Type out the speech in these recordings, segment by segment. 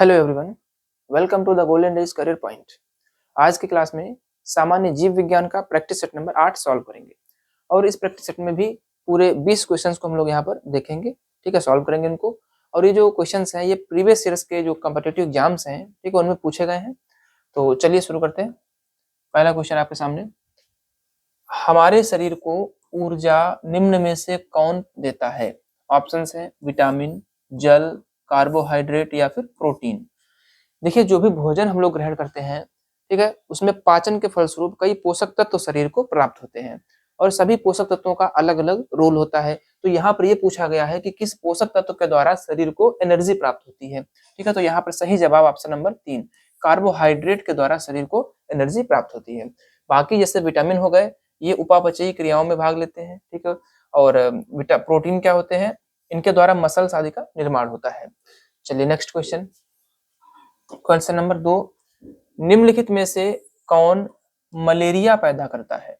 Hello everyone, welcome to the golden days career point. आज की class में सामान्य जीव विज्ञान का प्रैक्टिस सेट नंबर 8 सॉल्व करेंगे और इस प्रैक्टिस सेट में भी पूरे 20 क्वेश्चंस को हम लोग यहाँ पर देखेंगे। ठीक है, सॉल्व करेंगे इनको। और ये जो क्वेश्चंस हैं ये प्रीवियस ईयर्स के जो कॉम्पिटिटिव एग्जाम्स हैं, ठीक है, उनमें पूछे गए हैं। तो चलिए शुरू करते हैं। पहला क्वेश्चन आपके सामने, हमारे शरीर को ऊर्जा निम्न में से कौन देता है? ऑप्शंस हैं विटामिन, जल, कार्बोहाइड्रेट या फिर प्रोटीन। देखिए, जो भी भोजन हम लोग ग्रहण करते हैं, ठीक है, उसमें पाचन के फलस्वरूप कई पोषक तत्व शरीर को प्राप्त होते हैं और सभी पोषक तत्वों का अलग अलग रोल होता है। तो यहाँ पर ये पूछा गया है कि किस पोषक तत्व के द्वारा शरीर को एनर्जी प्राप्त होती है। ठीक है, तो यहाँ पर सही जवाब ऑप्शन नंबर 3, कार्बोहाइड्रेट के द्वारा शरीर को एनर्जी प्राप्त होती है। बाकी जैसे विटामिन हो गए, ये उपापचयी क्रियाओं में भाग लेते हैं, ठीक है। और प्रोटीन क्या होते हैं, इनके द्वारा मसल्स आदि का निर्माण होता है। चलिए नेक्स्ट क्वेश्चन, क्वेश्चन नंबर 2, निम्नलिखित में से कौन मलेरिया पैदा करता है?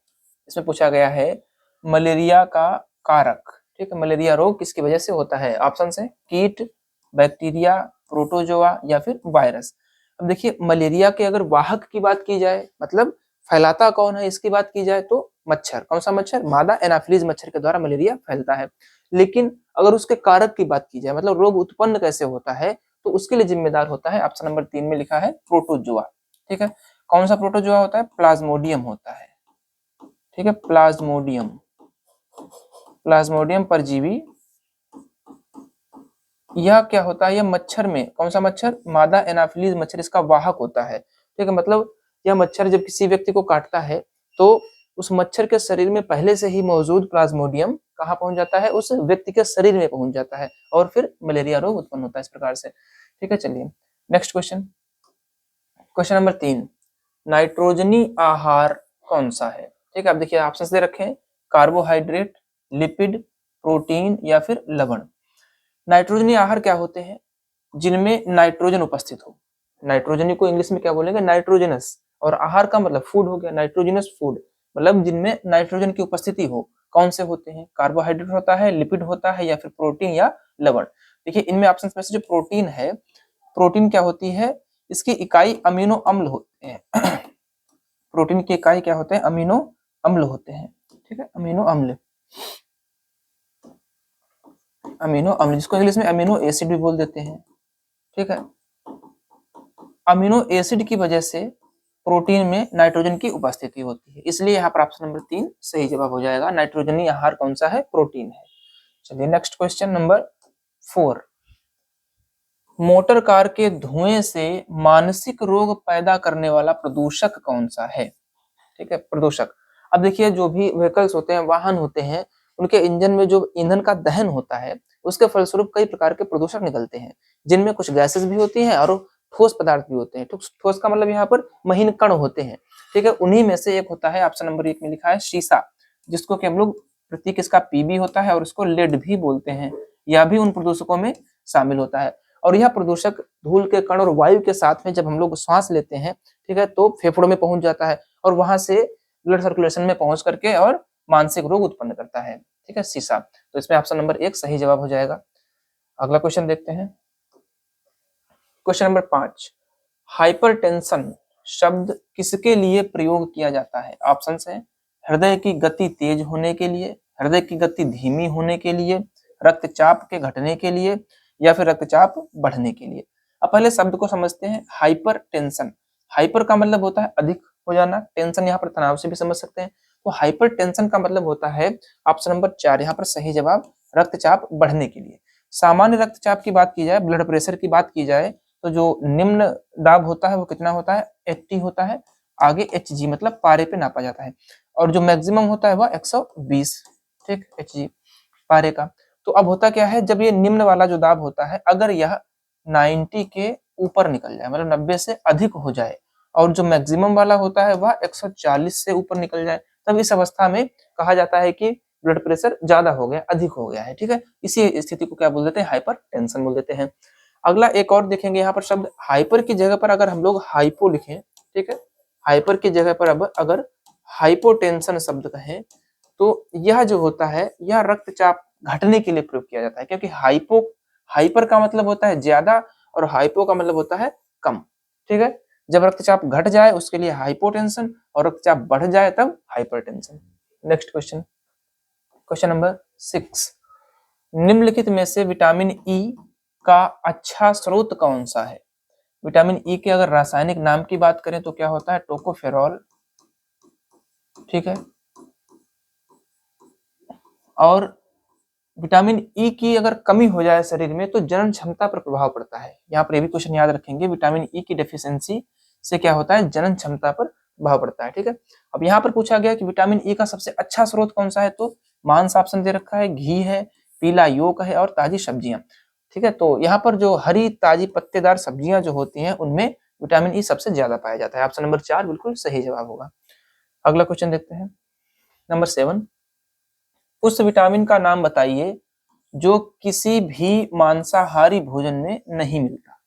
इसमें पूछा गया है मलेरिया का कारक। ठीक है, मलेरिया रोग किसकी वजह से होता है? ऑप्शन है कीट, बैक्टीरिया, प्रोटोजोआ या फिर वायरस। अब देखिए, मलेरिया के अगर वाहक की बात की जाए, मतलब फैलाता कौन है, इसकी बात की जाए तो मच्छर। कौन सा मच्छर? मादा एनाफिलीज मच्छर के द्वारा मलेरिया फैलता है। लेकिन अगर उसके कारक की बात की जाए, मतलब रोग उत्पन्न कैसे होता है, तो उसके लिए जिम्मेदार होता है, ऑप्शन नंबर 3 में लिखा है प्रोटोजोआ। ठीक है, कौन सा प्रोटोजोआ होता है? प्लाज्मोडियम होता है। ठीक है, प्लाज्मोडियम, प्लाज्मोडियम परजीवी। यह क्या होता है? यह मच्छर में, कौन सा मच्छर? मादा एनाफिलीज मच्छर इसका वाहक होता है। ठीक है, मतलब यह मच्छर जब किसी व्यक्ति को काटता है तो उस मच्छर के शरीर में पहले से ही मौजूद प्लाज्मोडियम कहाँ पहुंच जाता है? उस व्यक्ति के शरीर में पहुंच जाता है और फिर मलेरिया रोग उत्पन्न होता है इस प्रकार से। ठीक है, चलिए नेक्स्ट क्वेश्चन, क्वेश्चन नंबर 3, नाइट्रोजनी आहार कौन सा है? ठीक है, अब देखिए ऑप्शंस दे रखे हैं, कार्बोहाइड्रेट, लिपिड, प्रोटीन या फिर लवण। नाइट्रोजनी आहार क्या होते हैं? जिनमें नाइट्रोजन उपस्थित हो। नाइट्रोजनी को इंग्लिश में क्या बोलेंगे? नाइट्रोजनस। और आहार का मतलब फूड हो गया, नाइट्रोजनस फूड, मतलब जिनमें नाइट्रोजन की उपस्थिति हो। कौन से होते हैं? कार्बोहाइड्रेट होता है, लिपिड होता है या फिर प्रोटीन या लवण। देखिए, इनमें ऑप्शन में से जो प्रोटीन है, प्रोटीन क्या होती है? इसकी इकाई अमीनो अम्ल होते हैं। प्रोटीन की इकाई क्या होते हैं? अमीनो अम्ल होते हैं। ठीक है, अमीनो अम्ल, अमीनो अम्ल जिसको इंग्लिश में अमीनो एसिड भी बोल देते हैं। ठीक है, अमीनो एसिड की वजह से प्रोटीन में नाइट्रोजन की उपस्थिति होती है, इसलिए यहाँ पर ऑप्शन नंबर 3 सही जवाब हो जाएगा। नाइट्रोजनी आहार कौन सा है? प्रोटीन है। चलिए next question number 4, motor car के धुएं से मानसिक रोग पैदा करने वाला प्रदूषक कौन सा है? ठीक है, प्रदूषक। अब देखिए, जो भी व्हीकल्स होते हैं, वाहन होते हैं, उनके इंजन में जो ईंधन का दहन होता है, उसके फलस्वरूप कई प्रकार के प्रदूषक निकलते हैं, जिनमें कुछ गैसेस भी होती हैं और ठोस पदार्थ भी होते हैं। ठोस का मतलब यहाँ पर महीन कण होते हैं। ठीक है, उन्हीं में से एक होता है, ऑप्शन नंबर 1 में लिखा है शीशा, जिसको कि हम लोग प्रतीक इसका पीबी होता है और उसको लेड भी बोलते हैं। यह भी उन प्रदूषकों में शामिल होता है। और यह प्रदूषक धूल के कण और वायु के साथ में जब हम लोग श्वास लेते हैं, ठीक है, तो फेफड़ों में पहुंच जाता है और वहां से ब्लड सर्कुलेशन में पहुंच करके और मानसिक रोग उत्पन्न करता है। ठीक है, शीशा। तो इसमें ऑप्शन नंबर 1 सही जवाब हो जाएगा। अगला क्वेश्चन देखते हैं, क्वेश्चन नंबर 5, हाइपरटेंशन शब्द किसके लिए प्रयोग किया जाता है? ऑप्शन है हृदय की गति तेज होने के लिए, हृदय की गति धीमी होने के लिए, रक्तचाप के घटने के लिए या फिर रक्तचाप बढ़ने के लिए। अब पहले शब्द को समझते हैं, हाइपरटेंशन। हाइपर का मतलब होता है अधिक हो जाना, टेंशन यहाँ पर तनाव से भी समझ सकते हैं। तो हाइपरटेंशन का मतलब होता है ऑप्शन नंबर 4, यहाँ पर सही जवाब रक्तचाप बढ़ने के लिए। सामान्य रक्तचाप की बात की जाए, ब्लड प्रेशर की बात की जाए, तो जो निम्न दाब होता है वो कितना होता है? 80 होता है। आगे Hg मतलब पारे पे नापा जाता है, और जो मैक्सिमम होता है वह 120। ठीक, Hg पारे का। तो अब होता क्या है, जब ये निम्न वाला जो दाब होता है, अगर यह 90 के ऊपर निकल जाए, मतलब 90 से अधिक हो जाए, और जो मैक्सिमम वाला होता है वह 140 से ऊपर निकल जाए, तब इस अवस्था में कहा जाता है कि ब्लड प्रेशर ज्यादा हो गया, अधिक हो गया है। ठीक है, इसी स्थिति को क्या बोल देते हैं? हाइपर टेंशन बोल देते हैं। अगला एक और देखेंगे, यहाँ पर शब्द हाइपर की जगह पर अगर हम लोग हाइपो लिखें, ठीक है, हाइपर की जगह पर अब अगर हाइपोटेंशन शब्द कहें, तो यह जो होता है यह रक्तचाप घटने के लिए प्रयोग किया जाता है, क्योंकि हाइपर का मतलब होता है ज्यादा और हाइपो का मतलब होता है कम। ठीक है, जब रक्तचाप घट जाए उसके लिए हाइपोटेंशन, और रक्तचाप बढ़ जाए तब hypertension. Next question, question number 6, निम्नलिखित में से विटामिन ई का अच्छा स्रोत कौन सा है? विटामिन ई के अगर रासायनिक नाम की बात करें तो क्या होता है? टोकोफेरॉल। ठीक है, और विटामिन ई की अगर कमी हो जाए शरीर में तो जनन क्षमता पर प्रभाव पड़ता है। यहाँ पर ये भी क्वेश्चन याद रखेंगे, विटामिन ई की डेफिशिएंसी से क्या होता है? जनन क्षमता पर प्रभाव पड़ता है। ठीक है, अब यहाँ पर पूछा गया कि विटामिन ई का सबसे अच्छा स्रोत कौन सा है, तो मांस ऑप्शन दे रखा है, घी है, पीला योक है और ताजी सब्जियां। ठीक है, तो यहाँ पर जो हरी ताजी पत्तेदार सब्जियां जो होती हैं उनमें विटामिन ई सबसे ज्यादा पाया जाता है। ऑप्शन नंबर 4 बिल्कुल सही जवाब होगा। अगला क्वेश्चन देखते हैं, नंबर 7, उस विटामिन का नाम बताइए जो किसी भी मांसाहारी भोजन में नहीं मिलता।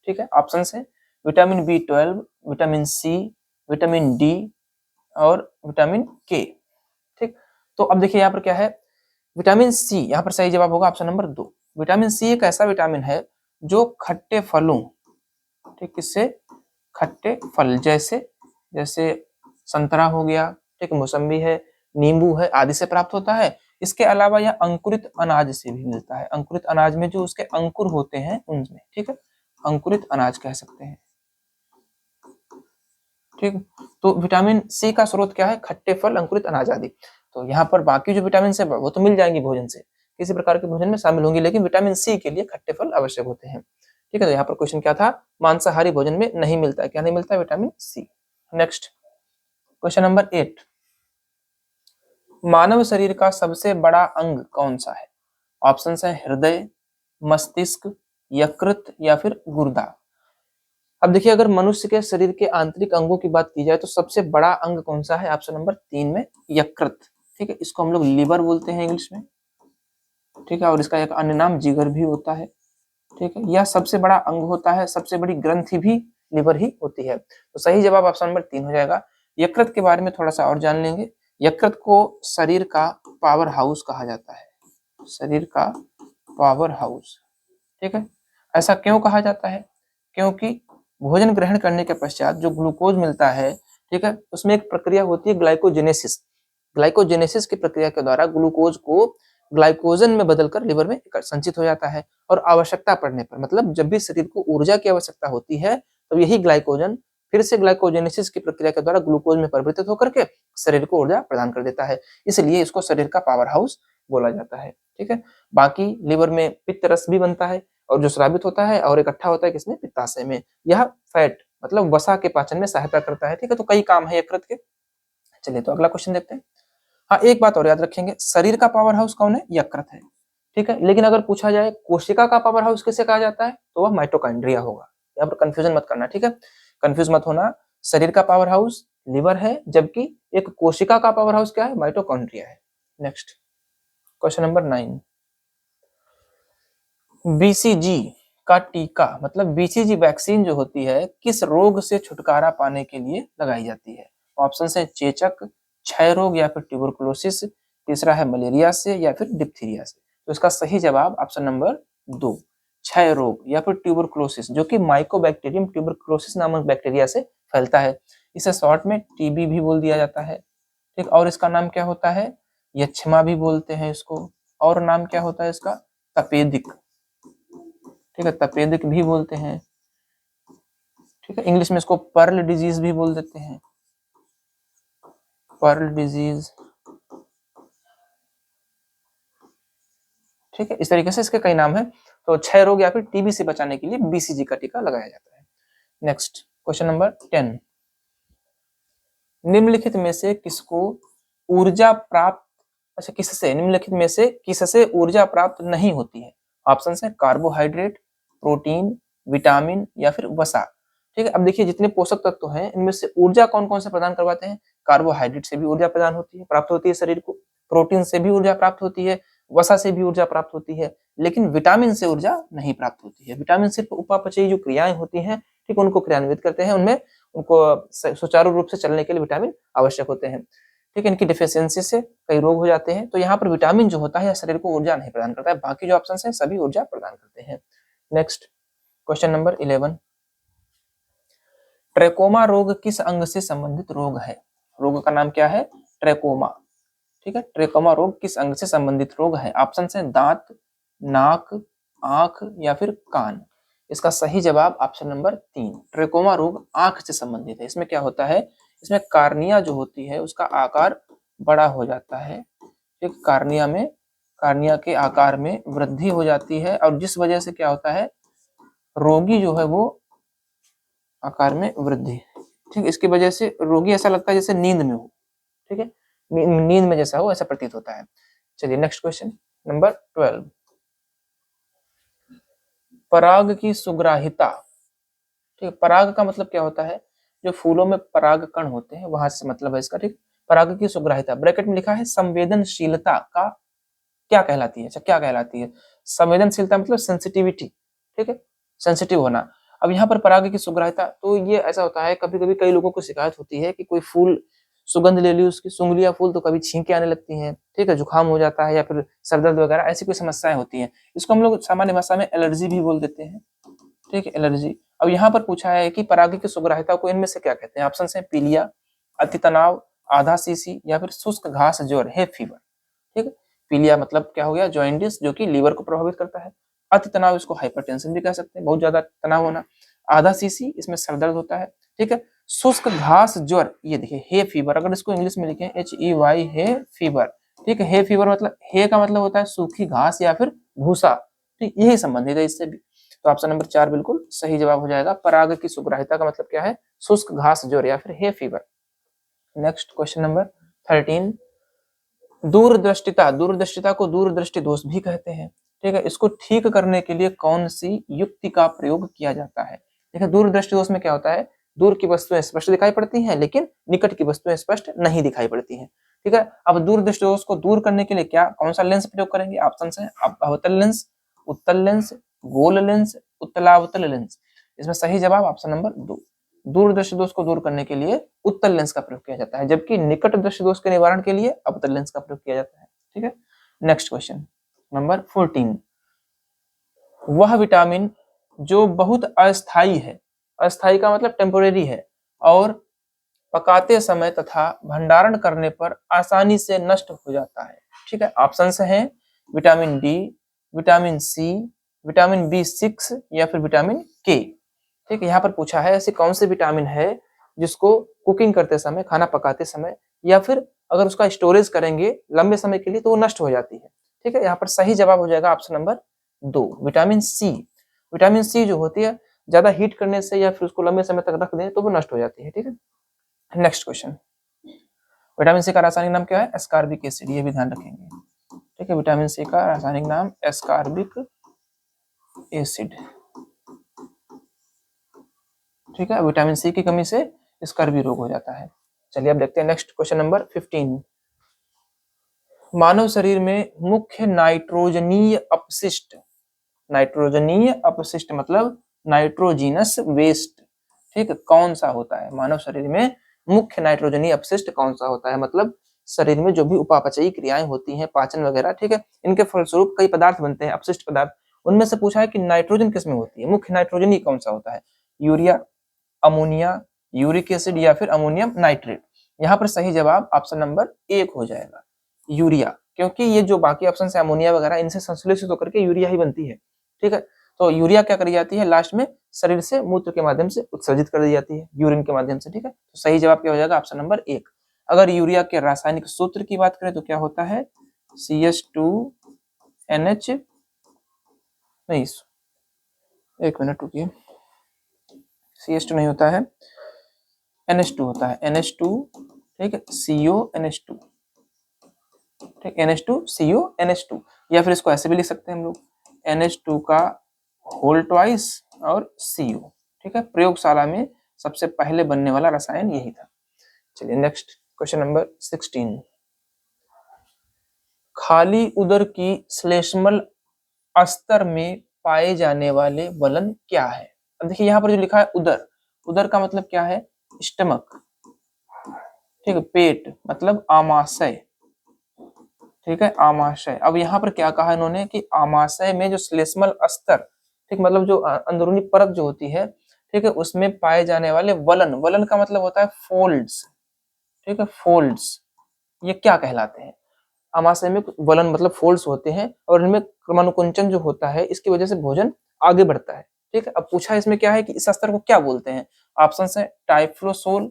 ठीक है, ऑप्शन है vitamin B12, vitamin C, vitamin D और विटामिन के। ठीक, तो अब देखिए यहाँ पर क्या है, विटामिन सी, यहाँ पर सही जवाब होगा ऑप्शन नंबर 2। विटामिन सी एक ऐसा विटामिन है जो खट्टे फलों, ठीक, किससे? खट्टे फल, जैसे जैसे संतरा हो गया, ठीक, मौसम्बी है, नींबू है आदि से प्राप्त होता है। इसके अलावा यह अंकुरित अनाज से भी मिलता है। अंकुरित अनाज में जो उसके अंकुर होते हैं उनमें, ठीक है, अंकुरित अनाज कह सकते हैं। ठीक, तो विटामिन सी का स्रोत क्या है? खट्टे फल, अंकुरित अनाज आदि। तो यहाँ पर बाकी जो विटामिन है वो तो मिल जाएंगी भोजन से, किसी प्रकार के भोजन में शामिल होंगी, लेकिन विटामिन सी के लिए खट्टे फल आवश्यक होते हैं। ठीक है, तो यहाँ पर क्वेश्चन क्या था? मांसाहारी भोजन में नहीं मिलता है, क्या नहीं मिलता है? Vitamin C. Next question number 8, मानव शरीर का सबसे बड़ा अंग कौन सा है? ऑप्शन है हृदय, मस्तिष्क, यकृत या फिर गुर्दा। अब देखिए, अगर मनुष्य के शरीर के आंतरिक अंगों की बात की जाए तो सबसे बड़ा अंग कौन सा है? ऑप्शन नंबर 3 में यकृत। ठीक है, इसको हम लोग लीवर बोलते हैं इंग्लिश में। ठीक है, और इसका एक अन्य नाम जिगर भी होता है। ठीक है, यह सबसे बड़ा अंग होता है, सबसे बड़ी ग्रंथि भी लिवर ही होती है। तो सही जवाब ऑप्शन नंबर 3 हो जाएगा। यकृत के बारे में थोड़ा सा और जान लेंगे। यकृत को शरीर का पावर हाउस कहा जाता है, शरीर का पावर हाउस। ठीक है, ऐसा क्यों कहा जाता है? क्योंकि भोजन ग्रहण करने के पश्चात जो ग्लूकोज मिलता है, ठीक है, उसमें एक प्रक्रिया होती है ग्लाइकोजेनेसिस। ग्लाइकोजेनेसिस की प्रक्रिया के द्वारा ग्लूकोज को ग्लाइकोजन में बदलकर लिवर में संचित हो जाता है, और आवश्यकता पड़ने पर, मतलब जब भी शरीर को ऊर्जा की आवश्यकता होती है तो यही ग्लाइकोजन फिर से ग्लाइकोजेनेसिस की प्रक्रिया के द्वारा ग्लूकोज में परिवर्तित होकर के शरीर को ऊर्जा प्रदान कर देता है। इसलिए इसको शरीर का पावर हाउस बोला जाता है। ठीक है, बाकी लिवर में पित्त रस भी बनता है और जो स्रावित होता है और इकट्ठा होता है किसमें? पित्ताशय में। यह फैट मतलब वसा के पाचन में सहायता करता है। ठीक है, तो कई काम है यकृत के। चलिए, तो अगला क्वेश्चन देखते हैं। हाँ, एक बात और याद रखेंगे, शरीर का पावर हाउस कौन है? यकृत है। ठीक है, लेकिन अगर पूछा जाए कोशिका का पावर हाउस किसे कहा जाता है, तो वह माइटोकॉन्ड्रिया होगा। यहाँ पर कंफ्यूजन मत करना। ठीक है, कंफ्यूज मत होना। शरीर का पावर हाउस लिवर है, जबकि एक कोशिका का पावर हाउस क्या है? माइटोकॉन्ड्रिया है। नेक्स्ट क्वेश्चन नंबर 9, बीसीजी का टीका मतलब बीसीजी वैक्सीन जो होती है किस रोग से छुटकारा पाने के लिए लगाई जाती है? ऑप्शन है चेचक, क्षय रोग या फिर ट्यूबरकुलोसिस, तीसरा है मलेरिया से या फिर डिप्थीरिया से। तो इसका सही जवाब ऑप्शन नंबर 2, क्षय रोग या फिर ट्यूबरकुलोसिस, जो कि माइकोबैक्टीरियम ट्यूबरकुलोसिस नामक बैक्टीरिया से फैलता है। इसे शॉर्ट में टीबी भी बोल दिया जाता है। ठीक, और इसका नाम क्या होता है? यक्ष्मा भी बोलते हैं इसको, और नाम क्या होता है इसका? तपेदिक। ठीक है, तपेदिक भी बोलते हैं। ठीक है, इंग्लिश में इसको पर्ल डिजीज भी बोल देते हैं, पर्ल डिजीज। ठीक है, इस तरीके से इसके कई नाम है। तो क्षय रोग या फिर टीबी से बचाने के लिए बीसीजी का टीका लगाया जाता है। नेक्स्ट क्वेश्चन नंबर 10, निम्नलिखित में से किसको ऊर्जा प्राप्त, अच्छा किससे, निम्नलिखित में से किससे ऊर्जा प्राप्त नहीं होती है? ऑप्शन है कार्बोहाइड्रेट, प्रोटीन, विटामिन या फिर वसा। ठीक है, अब देखिए जितने पोषक तत्व हैं इनमें से ऊर्जा कौन कौन से प्रदान करवाते हैं? कार्बोहाइड्रेट से भी ऊर्जा प्रदान होती है, प्राप्त होती है शरीर को, प्रोटीन से भी ऊर्जा प्राप्त होती है, वसा से भी ऊर्जा प्राप्त होती है, लेकिन विटामिन से ऊर्जा नहीं प्राप्त होती है। विटामिन सिर्फ उपापचयी जो क्रियाएं होती हैं, ठीक, उनको क्रियान्वित करते हैं, उनमें उनको सुचारू रूप से चलने के लिए विटामिन आवश्यक होते हैं। ठीक है, इनकी डिफिशियंसी से कई रोग हो जाते हैं। तो यहाँ पर विटामिन जो होता है शरीर को ऊर्जा नहीं प्रदान करता है, बाकी जो ऑप्शन है सभी ऊर्जा प्रदान करते हैं। नेक्स्ट क्वेश्चन नंबर 11, ट्रेकोमा रोग किस अंग से संबंधित रोग है? रोग का नाम क्या है? ट्रेकोमा। ठीक है, ट्रेकोमा रोग किस अंग से संबंधित रोग है? ऑप्शन है दांत, नाक, आंख या फिर कान। इसका सही जवाब ऑप्शन नंबर 3, ट्रेकोमा रोग आंख से संबंधित है। इसमें क्या होता है, इसमें कार्निया जो होती है उसका आकार बड़ा हो जाता है। एक कार्निया के आकार में वृद्धि हो जाती है और जिस वजह से क्या होता है, रोगी जो है वो आकार में वृद्धि, ठीक, इसकी वजह से रोगी ऐसा लगता है जैसे नींद में हो। ठीक है, नींद में जैसा हो ऐसा प्रतीत होता है। चलिए नेक्स्ट क्वेश्चन नंबर 12, पराग की सुग्राहिता। ठीक, पराग का मतलब क्या होता है, जो फूलों में पराग कण होते हैं वहां से मतलब है इसका। ठीक, पराग की सुग्राहिता ब्रैकेट में लिखा है संवेदनशीलता का क्या कहलाती है? अच्छा, क्या कहलाती है? संवेदनशीलता मतलब सेंसिटिविटी। ठीक है, सेंसिटिव होना। अब यहाँ पर पराग की सुग्राहिता, तो ये ऐसा होता है कभी कभी कई लोगों को शिकायत होती है कि कोई फूल सुगंध ले ली उसकी, सूंघ लिया फूल तो कभी छींके आने लगती हैं, ठीक है, जुकाम हो जाता है या फिर सर दर्द वगैरह ऐसी कोई समस्याएं होती हैं। इसको हम लोग सामान्य भाषा में एलर्जी भी बोल देते हैं। ठीक है, एलर्जी। अब यहाँ पर पूछा है कि पराग की सुग्राहिता को इनमें से क्या कहते हैं? ऑप्शन है पीलिया, अति तनाव, आधा सीसी या फिर शुष्क घास ज्वर, हे फीवर। ठीक है, पीलिया मतलब क्या हो गया, जॉइंटिस जो कि लीवर को प्रभावित करता है। अति तनाव इसको हाइपरटेंशन भी कह सकते हैं, बहुत ज्यादा तनाव होना। आधा सीसी इसमें सर दर्द होता है। ठीक है, शुष्क घास ज्वर, ये देखिए हे फीवर, अगर इसको इंग्लिश में लिखें HEY, हे फीवर। ठीक है, हे फीवर मतलब हे का मतलब होता है सूखी घास या फिर भूसा। ठीक, यही संबंधित है इससे भी। तो ऑप्शन नंबर 4 बिल्कुल सही जवाब हो जाएगा। पराग की सुग्राहिता का मतलब क्या है? शुष्क घास ज्वर या फिर hay fever. Next question number 13, दूरदृष्टिता। दूरदृष्टिता को दूरदृष्टि दोष भी कहते हैं। ठीक है, इसको ठीक करने के लिए कौन सी युक्ति का प्रयोग किया जाता है? देखिए, दूरदृष्टि दोष में क्या होता है, दूर की वस्तुएं स्पष्ट दिखाई पड़ती हैं लेकिन निकट की वस्तुएं स्पष्ट नहीं दिखाई पड़ती हैं। ठीक है, अब दूरदृष्टि दोष को दूर करने के लिए क्या कौन सा लेंस प्रयोग करेंगे? ऑप्शन है अवतल लेंस, उत्तल लेंस, गोल लेंस, उत्तलावतल लेंस। इसमें सही जवाब ऑप्शन नंबर 2, दूरदृष्टि दोष को दूर करने के लिए उत्तल लेंस का प्रयोग किया जाता है, जबकि निकट दृष्टि दोष के निवारण के लिए अवतल लेंस का प्रयोग किया जाता है। ठीक है, नेक्स्ट क्वेश्चन नंबर 14, वह विटामिन जो बहुत अस्थायी है, अस्थायी का मतलब टेम्पोरेरी है, और पकाते समय तथा भंडारण करने पर आसानी से नष्ट हो जाता है। ठीक है, ऑप्शंस हैं vitamin D, vitamin C, vitamin B6 या फिर विटामिन के। ठीक है, यहाँ पर पूछा है ऐसी कौन सी विटामिन है जिसको कुकिंग करते समय, खाना पकाते समय या फिर अगर उसका स्टोरेज करेंगे लंबे समय के लिए तो वो नष्ट हो जाती है। ठीक है, यहाँ पर सही जवाब हो जाएगा option number 2, vitamin C. Vitamin C जो होती है ज्यादा हीट करने से या फिर उसको लंबे समय तक रख दें तो वो नष्ट हो जाती है। ठीक है, नेक्स्ट क्वेश्चन, विटामिन सी का रासायनिक नाम क्या है? एस्कॉर्बिक एसिड, ये भी ध्यान रखेंगे। ठीक है, विटामिन सी का रासायनिक नाम एस्कॉर्बिक एसिड। ठीक है, विटामिन सी की कमी से स्कर्वी रोग हो जाता है। चलिए अब देखते हैं नेक्स्ट क्वेश्चन नंबर 15, मानव शरीर में मुख्य नाइट्रोजनीय अपशिष्ट, नाइट्रोजनीय अपशिष्ट मतलब नाइट्रोजीनस वेस्ट, ठीक है, कौन सा होता है? मानव शरीर में मुख्य नाइट्रोजनीय अपशिष्ट कौन सा होता है? मतलब शरीर में जो भी उपापचयी क्रियाएं होती हैं, पाचन वगैरह, ठीक है, इनके फलस्वरूप कई पदार्थ बनते हैं, अपशिष्ट पदार्थ। उनमें से पूछा है कि नाइट्रोजन किसमें होती है, मुख्य नाइट्रोजनीय कौन सा होता है? यूरिया, अमोनिया, यूरिक एसिड या फिर अमोनियम नाइट्रेट। यहाँ पर सही जवाब ऑप्शन नंबर 1 हो जाएगा, यूरिया, क्योंकि ये जो बाकी ऑप्शन है अमोनिया वगैरह इनसे संश्लेषित होकर के यूरिया ही बनती है। ठीक है, तो यूरिया क्या करी जाती है लास्ट में, शरीर से मूत्र के माध्यम से उत्सर्जित कर दी जाती है, यूरिन के माध्यम से। ठीक है, तो सही जवाब क्या हो जाएगा ऑप्शन नंबर 1। अगर यूरिया के रासायनिक सूत्र की बात करें तो क्या होता है, CH2NH, नहीं एक मिनट रुकिए, CH2 नहीं होता है, NH2 होता है, NH2, ठीक है, CONH2, ठीक, NH2 या फिर इसको ऐसे भी लिख सकते हैं हम लोग, NH2 का होल ट्वाइस और CO। ठीक है, प्रयोगशाला में सबसे पहले बनने वाला रसायन यही था। चलिए नेक्स्ट क्वेश्चन नंबर 16, खाली उदर की श्लेष्मल अस्तर में पाए जाने वाले वलन क्या है? अब देखिए यहाँ पर जो लिखा है उदर, उदर का मतलब क्या है? स्टमक। ठीक है, पेट मतलब आमाशय। ठीक है, आमाशय। अब यहाँ पर क्या कहा इन्होंने कि आमाशय में जो श्लेष्मल अस्तर ठीक, मतलब जो अंदरूनी परत जो होती है, ठीक है, उसमें पाए जाने वाले वलन, वलन का मतलब होता है फोल्ड्स, ठीक है, फोल्ड्स, ये क्या कहलाते हैं? आमाशय में वलन मतलब फोल्ड्स होते हैं और इनमें क्रमानुकुंचन जो होता है इसकी वजह से भोजन आगे बढ़ता है। ठीक है, अब पूछा इसमें क्या है कि इस स्तर को क्या बोलते हैं? ऑप्शन है टाइफ्लोसोल,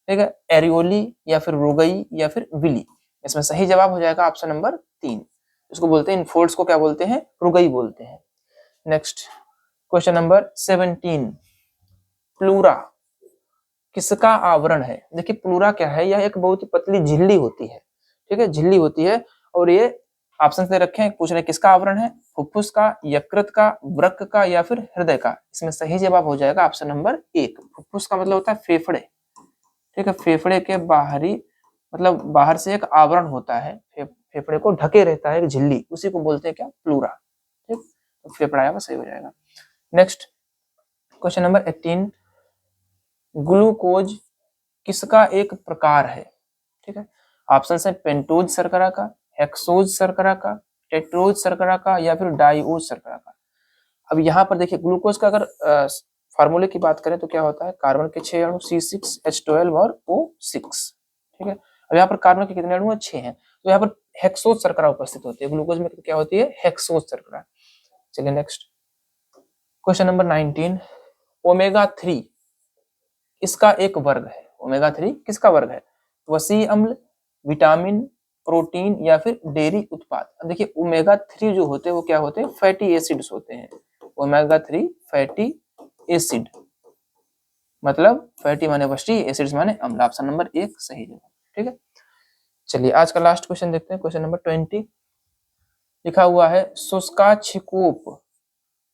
ठीक है, एरियोली या फिर रोगई या फिर विली। इसमें सही जवाब हो जाएगा ऑप्शन नंबर 3। इसको बोलते हैं, इन फोल्ड्स को क्या बोलते हैं? रुगई बोलते हैं। नेक्स्ट क्वेश्चन नंबर 17, प्लूरा किसका आवरण है? देखिए प्लूरा क्या है, यह एक बहुत ही पतली झिल्ली होती है, ठीक है, झिल्ली होती है और ये ऑप्शन दे रखे हैं, पूछ रहे हैं किसका आवरण है? फुफ्फुस का, यकृत का, वृक्क का या फिर हृदय का। इसमें सही जवाब हो जाएगा ऑप्शन नंबर 1। फुफ्फुस का मतलब होता है फेफड़े, ठीक है, फेफड़े के बाहरी मतलब बाहर से एक आवरण होता है, फेफड़े को ढके रहता है एक झिल्ली, उसी को बोलते हैं क्या? प्लूरा। ठीक, तो फेफड़ा आएगा, सही हो जाएगा। नेक्स्ट क्वेश्चन नंबर 18, ग्लूकोज किसका एक प्रकार है? ठीक है, ऑप्शन है पेंटोज शर्करा का, हेक्सोज शर्करा का, टेट्रोज शर्करा का या फिर डाइओज शर्करा का। अब यहाँ पर देखिए ग्लूकोज का अगर फार्मूले की बात करें तो क्या होता है? कार्बन के 6 अणु C6H12 और O6, ठीक है। अब यहाँ पर कार्बन के कितने अणु है? 6 हैं, तो यहाँ पर हेक्सोज शर्करा उपस्थित होती है। ग्लूकोज में क्या होती है? हेक्सोज शर्करा। चलिए नेक्स्ट क्वेश्चन नंबर 19, ओमेगा 3 इसका एक वर्ग है। ओमेगा 3 किसका वर्ग है? वसीय अम्ल, विटामिन, प्रोटीन या फिर डेयरी उत्पाद। अब देखिए ओमेगा 3 जो होते हैं वो क्या होते हैं? फैटी एसिड्स होते हैं। ओमेगा 3 फैटी एसिड, मतलब फैटी माने वसी, एसिड्स माने अम्ल। ऑप्शन नंबर 1 सही जवाब, ठीक है। चलिए आज का लास्ट क्वेश्चन देखते हैं, क्वेश्चन नंबर 20। लिखा हुआ है शुष्काछिकोप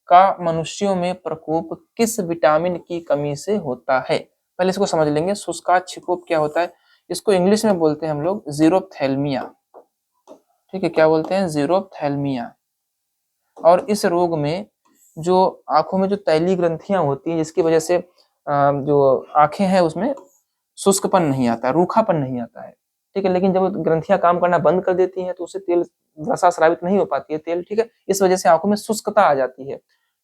का मनुष्यों में प्रकोप किस विटामिन की कमी से होता है? पहले इसको समझ लेंगे, शुष्काछिकोप क्या होता है। इसको इंग्लिश में बोलते हैं हम लोग जीरोप्थेल्मिया, ठीक है, क्या बोलते हैं? जीरोप्थेल्मिया। और इस रोग में जो आंखों में जो तैलीय ग्रंथियां होती हैं जिसकी वजह से जो आंखें हैं उसमें शुष्कपन नहीं आता, रूखापन नहीं आता है, ठीक है। लेकिन जब ग्रंथियां काम करना बंद कर देती हैं तो उससे तेल वसा स्रावित नहीं हो पाती है तेल, ठीक है। इस वजह से आंखों में शुष्कता आ जाती है,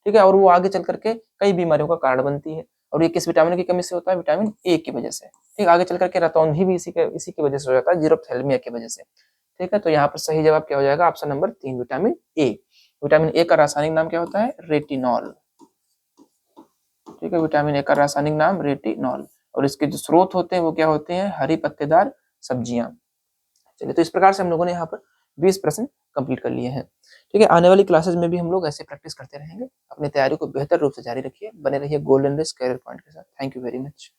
ठीक है, और वो आगे चल करके कई बीमारियों का कारण बनती है। और ये किस विटामिन की कमी से होता है? विटामिन ए की वजह से, ठीक। आगे चल करके रतौंधी भी इसी की वजह से हो जाता है, जीरोप्थेल्मिया की वजह से, ठीक है। तो यहाँ पर सही जवाब क्या हो जाएगा? Option number 3 vitamin A. Vitamin A का रासायनिक नाम क्या होता है? रेटिनॉल, ठीक है। विटामिन ए का रासायनिक नाम रेटिनॉल। और इसके जो स्रोत होते हैं वो क्या होते हैं? हरी पत्तेदार सब्जियां। चलिए, तो इस प्रकार से हम लोगों ने यहाँ पर 20 प्रश्न कंप्लीट कर लिए हैं, ठीक है। आने वाली क्लासेस में भी हम लोग ऐसे प्रैक्टिस करते रहेंगे। अपनी तैयारी को बेहतर रूप से जारी रखिए, बने रहिए गोल्डन रेस कैरियर पॉइंट के साथ। Thank you very much.